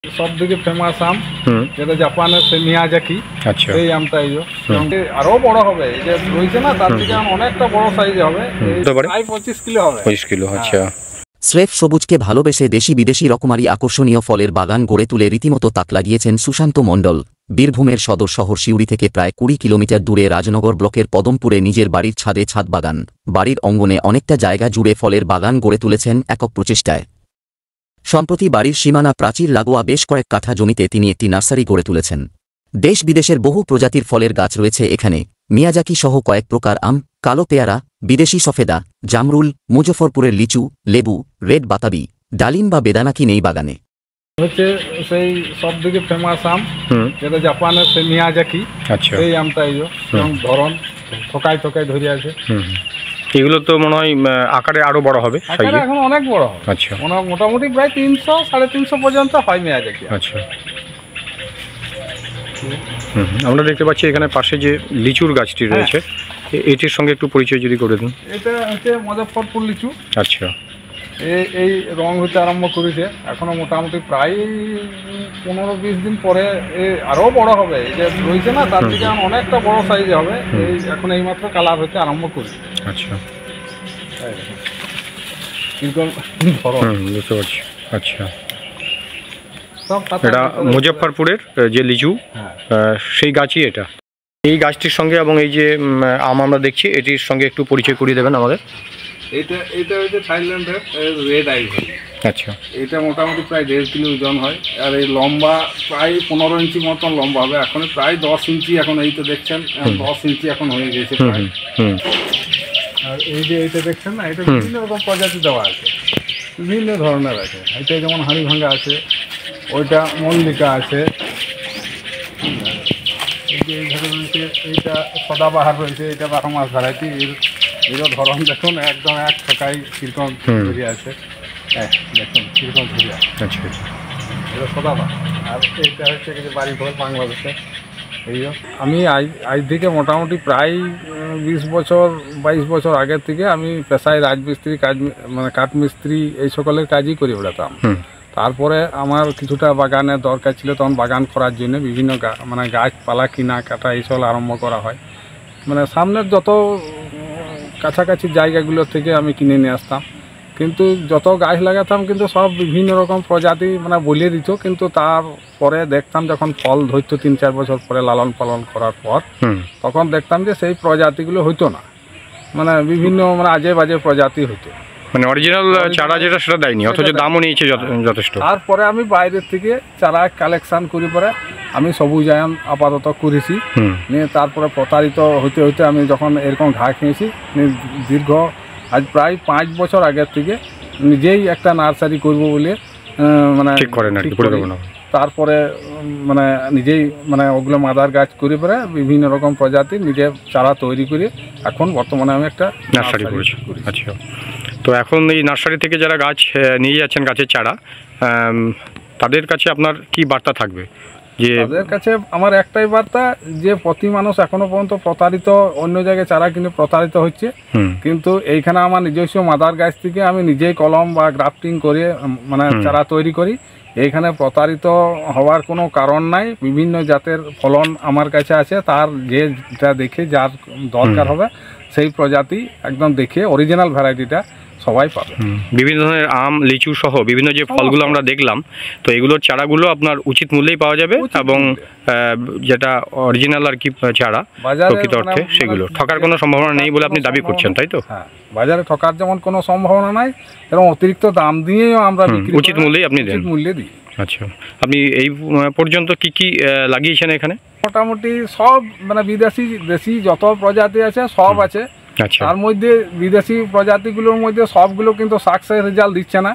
সবথেকে ফেমাস আম যেটা জাপানের সে মিয়াজাকি। আচ্ছা, এই আমটা আরো বড় হবে, এই যে রয়েছে না তার থেকে অনেকটা বড় সাইজে হবে, প্রায় 25 কিলো হবে। 25 কিলো। আচ্ছা, স্রেফ সবুজকে ভালোবেসে দেশি বিদেশি রকমারি আকর্ষণীয় ফলের বাগান গড়ে তুলে রীতিমতো তাক লাগিয়েছেন সুশান্ত মণ্ডল। বীরভূমের সদর শহর সিউড়ি থেকে প্রায় 20 কিলোমিটার দূরে রাজনগর ব্লকের পদমপুরে নিজের বাড়ির ছাদে ছাদ বাগান, বাড়ির অঙ্গনে অনেকটা জায়গা জুড়ে ফলের বাগান গড়ে তুলেছেন একক প্রচেষ্টায়। সম্প্রতি বাড়ির সীমানা প্রাচীর লাগোয়া বেশ কয়েক কাঠা জমিতে তিনি একটি নার্সারি গড়ে তুলেছেন। দেশ বিদেশের বহু প্রজাতির ফলের গাছ রয়েছে এখানে। মিয়াজাকি সহ কয়েক প্রকার আম, কালো পেয়ারা, বিদেশি সফেদা, জামরুল, মুজফরপুরের লিচু, লেবু, রেড বাতাবি, ডালিম বা বেদানাকি নেই বাগানে। হচ্ছে সেই সবথেকে ফেমাস আম যেটা জাপানের সে মিয়াজাকি। আচ্ছা, এই আমটা ধরন থকায় থকায় ধরে আছে। এগুলো তো মনে হয় আকারে আরো বড় হবে, এখন অনেক বড় হবে। আচ্ছা, মোটামুটি প্রায় 300-350 পর্যন্ত হয় মিয়াজাকি। আচ্ছা, আমরা দেখতে পাচ্ছি এখানে পাশে যে লিচুর গাছটি রয়েছে, এটির সঙ্গে একটু পরিচয় যদি করে দিন। এটা হচ্ছে মুজফ্ফরপুর লিচু। আচ্ছা, এই রং হতে আরম্ভ করেছে, এখনো মোটামুটি প্রায় 15-20 দিন পরে আরো বড় হবে, এই যে রয়েছে না তার থেকে অনেকটা বড় সাইজে হবে। এখন এইমাত্র কালার হতে আরম্ভ করেছে। আচ্ছা, বুঝতে পারছি। আচ্ছা, এটা মুজফ্ফরপুরের যে লিচু, সেই গাছই এটা। এই গাছটির সঙ্গে এবং এই যে আম আমরা দেখছি এটির সঙ্গে একটু পরিচয় করিয়ে দেবেন আমাদের। এটা হচ্ছে থাইল্যান্ডের রেড আইভরি। আচ্ছা, এটা মোটামুটি প্রায় 1.5 কিলো ওজন হয়, আর এই লম্বা প্রায় 15 ইঞ্চি মতন লম্বা হবে। এখন প্রায় 10 ইঞ্চি, এখন এই তো দেখছেন 10 ইঞ্চি এখন হয়ে গেছে প্রায়। আর এই যে এইটা দেখছেন না, এটা বিভিন্ন রকম প্রজাতি দেওয়া আছে, বিভিন্ন ধরনের আছে। এটা যেমন হাড়ি ভাঙ্গা আছে, ওইটা মল্লিকা আছে, এই যে এইভাবে রয়েছে, এইটা সদাবাহার রয়েছে, এটা 12 মাস ভ্যারাইটি। এরও ধরন দেখুন, একদম এক ছকাই কীরকম ধরে আছে। দেখুন কীরকম ধরে আছে। আচ্ছা, এটা সদাবাহার। আর এইটা হচ্ছে যে বাড়ি ঘর বাংলাদেশে। আমি আজ থেকে মোটামুটি প্রায় 20 বছর 22 বছর আগের থেকে আমি পেশায় রাজমিস্ত্রি কাজ, মানে কাঠমিস্ত্রি এই সকলের কাজই করে বেড়াতাম। তারপরে আমার কিছুটা বাগানের দরকার ছিল, তখন বাগান করার জন্য বিভিন্ন মানে গাছপালা কিনা কাটা এইসব আরম্ভ করা হয়। মানে সামনের যত কাছাকাছি জায়গাগুলো থেকে আমি কিনে নিয়ে আসতাম, কিন্তু যত গাছ লাগাতাম কিন্তু সব বিভিন্ন রকম প্রজাতি মানে বলে দিত। কিন্তু তারপরে দেখতাম যখন ফল ধরতো 3-4 বছর পরে লালন পালন করার পর, তখন দেখতাম যে সেই প্রজাতিগুলো হইতো না, মানে বিভিন্ন মানে আজে বাজে প্রজাতি হইতো, মানে অরিজিনাল চারা যেটা সেটা দেয়নি, অথচ দামও নিয়েছে যথেষ্ট। তারপরে আমি বাইরের থেকে চারা কালেকশন করি, পরে আমি সবুজায়ন আপাতত করেছি নিয়ে, তারপরে প্রতারিত হইতে হইতে আমি যখন এরকম ঘা খেয়েছি, দীর্ঘ আজ প্রায় 5 বছর আগের থেকে নিজেই একটা নার্সারি করব বলে মানে ঠিক করেন। তারপরে মানে নিজেই মানে ওগুলো মাদার গাছ করে পরে বিভিন্ন রকম প্রজাতি নিজে চারা তৈরি করে এখন বর্তমানে আমি একটা নার্সারি করেছি। আচ্ছা, তো এখন এই নার্সারি থেকে যারা গাছ নিয়ে যাচ্ছেন, গাছের চারা, তাদের কাছে আপনার কি বার্তা থাকবে? যে তাদের কাছে আমার একটাই বার্তা, যে প্রতি মানুষ এখনো পর্যন্ত প্রতারিত, অন্য জায়গায় চারা কিনে প্রতারিত হচ্ছে, কিন্তু এইখানে আমার নিজস্ব মাদার গাছ থেকে আমি নিজেই কলম বা গ্রাফটিং করে মানে চারা তৈরি করি। এইখানে প্রতারিত হওয়ার কোনো কারণ নাই। বিভিন্ন জাতের ফলন আমার কাছে আছে, তার যেটা দেখে যার দরকার হবে সেই প্রজাতি একদম দেখে অরিজিনাল ভ্যারাইটিটা সবাই পাবে। বিভিন্ন ধরনের আম, লিচু সহ বিভিন্ন যে ফলগুলো আমরা দেখলাম, তো এগুলোর চারাগুলো আপনার উচিত মূল্যেই পাওয়া যাবে, এবং যেটা অরিজিনাল আর কি চারা প্রকৃত অর্থে, সেগুলো ঠকার কোনো সম্ভাবনা নেই বলে আপনি দাবি করছেন, তাই তো? হ্যাঁ, বাজারে ঠকার যেমন কোনো সম্ভাবনা নাই, এবং অতিরিক্ত দাম দিয়েও আমরা উচিত মূল্যেই আপনি দেন। মূল্যে দিই। আচ্ছা, আপনি এই পর্যন্ত কি কি লাগিয়েছেন এখানে? মোটামুটি সব মানে বিদেশি দেশি যত প্রজাতি আছে সব আছে। তার মধ্যে বিদেশি প্রজাতিগুলোর মধ্যে সবগুলো কিন্তু সাকসেস রেজাল্ট দিচ্ছে না।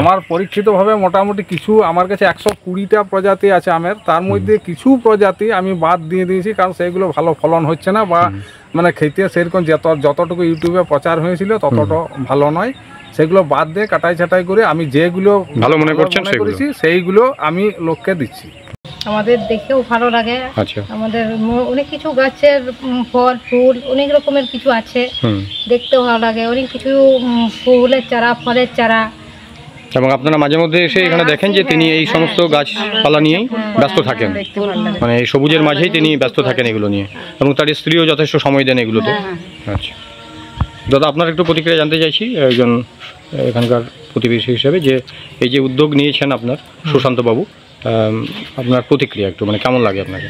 আমার পরীক্ষিতভাবে মোটামুটি কিছু আমার কাছে 120টা প্রজাতি আছে আমের, তার মধ্যে কিছু প্রজাতি আমি বাদ দিয়ে দিয়েছি, কারণ সেগুলো ভালো ফলন হচ্ছে না, বা মানে খেতে সেরকম যতটুকু ইউটিউবে প্রচার হয়েছিল ততটা ভালো নয়। সেগুলো বাদ দিয়ে কাটাই ছাটাই করে আমি যেগুলো ভালো মনে করছেন সেইগুলো আমি লোককে দিচ্ছি। আমাদের দেখেও ভালো লাগে। আমাদের অনেক কিছু গাছের ফল ফুল অনেক রকমের কিছু আছে, দেখতেও ভালো লাগে। অনেক কিছু ফুলের চারা, ফলের চারা, এবং আপনারা মাঝে মধ্যে এসে এখানে দেখেন যে তিনি এই সমস্ত গাছপালা নিয়েই ব্যস্ত থাকেন, মানে এই সবুজের মাঝেই তিনি ব্যস্ত থাকেন এগুলো নিয়ে, এবং তার স্ত্রীও যথেষ্ট সময় দেন এগুলোতে। আচ্ছা দাদা, আপনার একটু প্রতিক্রিয়া জানতে চাইছি একজন এখানকার প্রতিবেশী হিসেবে, যে এই যে উদ্যোগ নিয়েছেন আপনার সুশান্তবাবু, আপনার প্রতিক্রিয়া একটু, মানে কেমন লাগে আপনাকে?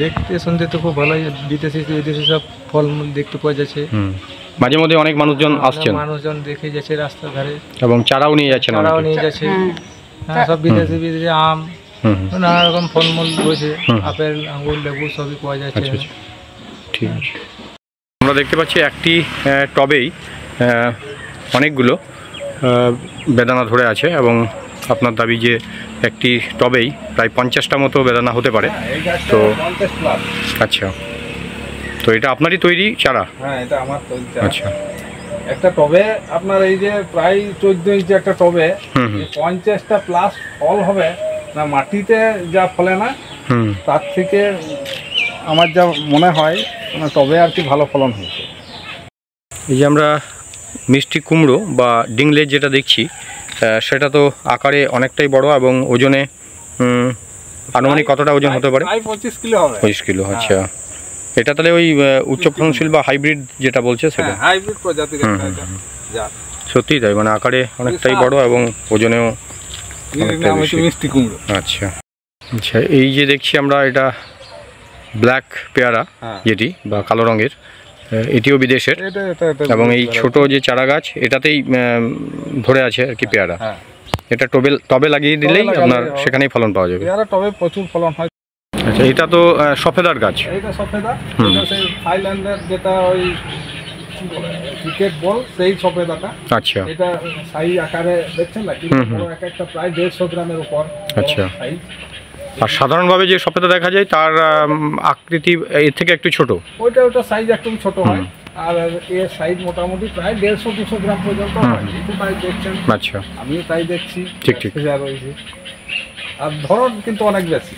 দেখতে শুনতে তো খুব ভালোই, বিদেশি সব ফলমূল দেখতে পাওয়া যাচ্ছে। মাঝে মধ্যে অনেক মানুষজন আসছেন, মানুষজন দেখে যাচ্ছে রাস্তার ধারে, এবং চারাও নিয়ে যাচ্ছেন, চারাও নিয়ে যাচ্ছে। হ্যাঁ, সব বিদেশি আম, নানা রকম ফলমূল রয়েছে, আপেল, আঙ্গুর, লেবু সবই পাওয়া যাচ্ছে। আচ্ছা আচ্ছা, ঠিক আছে। আমরা দেখতে পাচ্ছি একটি টবেই অনেকগুলো বেদানা ধরে আছে, এবং আপনার দাবি যে একটি টবেই প্রায় 50টা মতো বেদানা হতে পারে। তো আচ্ছা, তো এটা আপনারই তৈরি চারা? হ্যাঁ, এটা আমার তৈরি চারা। আচ্ছা, একটা টবে আপনার এই যে প্রায় 14 ইঞ্চি একটা টবে 50টা প্লাস ফল হবে না, মাটিতে যা ফলে না তার থেকে আমার যা মনে হয় টবে আর কি ভালো ফলন হয়েছে। এই যে আমরা মিষ্টি কুমড়ো বা ডিংলেজ যেটা দেখছি, সেটা তো আকারে অনেকটাই বড়, এবং ওজনে আনুমানিক কতটা ওজন হতে পারে? প্রায় 25 কিলো হবে। 25 কিলো, আচ্ছা। এটা তাহলে ওই উচ্চ ফলনশীল বা হাইব্রিড যেটা বলছে সেটা? হাইব্রিড প্রজাতির একটা এটা। সত্যিই তাই, মানে আকারে অনেকটাই বড় এবং ওজনেও অনেকটাই বেশি। মিষ্টি কুমড়ো। আচ্ছা আচ্ছা, এই যে দেখছি আমরা, এটা ব্ল্যাক পেয়ারা যেটি বা কালো রঙের, এটিও বিদেশের, এবং এই ছোট যে চারা গাছ এটাতেই ধরে আছে আর কি পেয়ারা। এটা টবে লাগিয়ে দিলেই আপনার সেখানেই ফলন পাওয়া যাবে। পেয়ারা টবে প্রচুর ফলন হয়। আচ্ছা, এটা তো সফেদার গাছ। এটা সফেদা, এটা সেই থাইল্যান্ডের যেটা ওই ক্রিকেট বল, সেই সফেদাটা। আচ্ছা, এটা সাইজ আকারে দেখছেন না, এক একটা প্রায় 150 গ্রামের উপর। আচ্ছা, আর সাধারণভাবে যে সফেদা দেখা যায় তার আকৃতি এর থেকে একটু ছোট। ওটা সাইজ একটু ছোট হয়, আর এর সাইজ মোটামুটি প্রায় 150-200 গ্রাম পর্যন্ত হয়। কিন্তু তাই দেখছেন, আচ্ছা, আমি তাই দেখছি। ঠিক ঠিক। আর ধরন কিন্তু অনেক বেশি,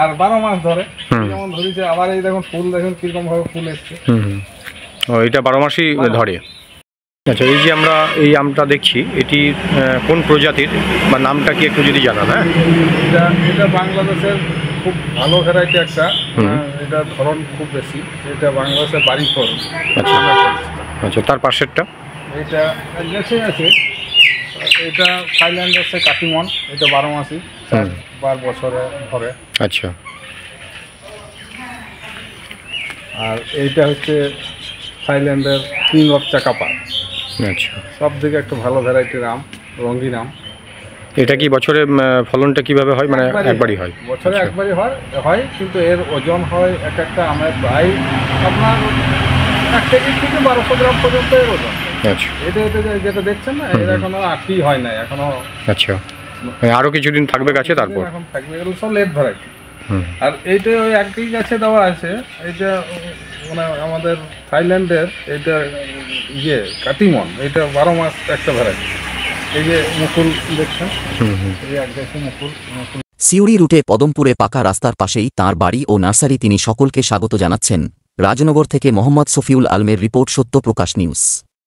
আর 12 মাস ধরে। যেমন ধরেছে, আবার এই দেখুন ফুল, দেখুন কিরকম ভাবে ফুল এসছে। এটা 12 মাসই ধরে। আচ্ছা, এই যে আমরা এই আমটা দেখছি, এটি কোন প্রজাতির বা নামটা কি একটু যদি জানান? হ্যাঁ, এটা বাংলাদেশের খুব ভালো ভ্যারাইটি একটা, এটা ধরন খুব বেশি। এটা বাংলাদেশের বাড়ি ফল। আচ্ছা আচ্ছা, তার পাশেরটা এটা আছে, এটা থাইল্যান্ডের সে কাটিমন, এটা 12 মাসই, 4 বছরে ধরে। আচ্ছা, আর এইটা হচ্ছে থাইল্যান্ডের কিং অফ চাকাপা। আচ্ছা, সব থেকে একটা ভালো ভ্যারাইটির আম, রঙিন আম। এটা কি বছরে ফলনটা কিভাবে হয়? মানে একবারই হয়? বছরে একবারই হয়, কিন্তু এর ওজন হয় একটা আমের প্রায় আপনার 1 কেজি থেকে 1200 গ্রাম পর্যন্ত এর ওজন। আচ্ছা, এটা যেটা দেখছেন না, এর এখনো আঁটি হয় না এখনো। আচ্ছা, আরও কিছুদিন থাকবে গাছে, তারপর এখন থাকবে। এগুলো সব লেট ভ্যারাইটি। আর এইটা ওই একই গাছে দেওয়া আছে। এইটা মানে আমাদের থাইল্যান্ডের এটা কাটিমন, এটা 12 মাস একটা ভ্যারাইটি। এই যে মুকুল দেখছেন, এই এক গাছে মুকুল। সিউড়ি রুটে পদমপুরে পাকা রাস্তার পাশেই তাঁর বাড়ি ও নার্সারি। তিনি সকলকে স্বাগত জানাচ্ছেন। রাজনগর থেকে মোহাম্মদ শফিউল আলমের রিপোর্ট, সত্যপ্রকাশ নিউজ।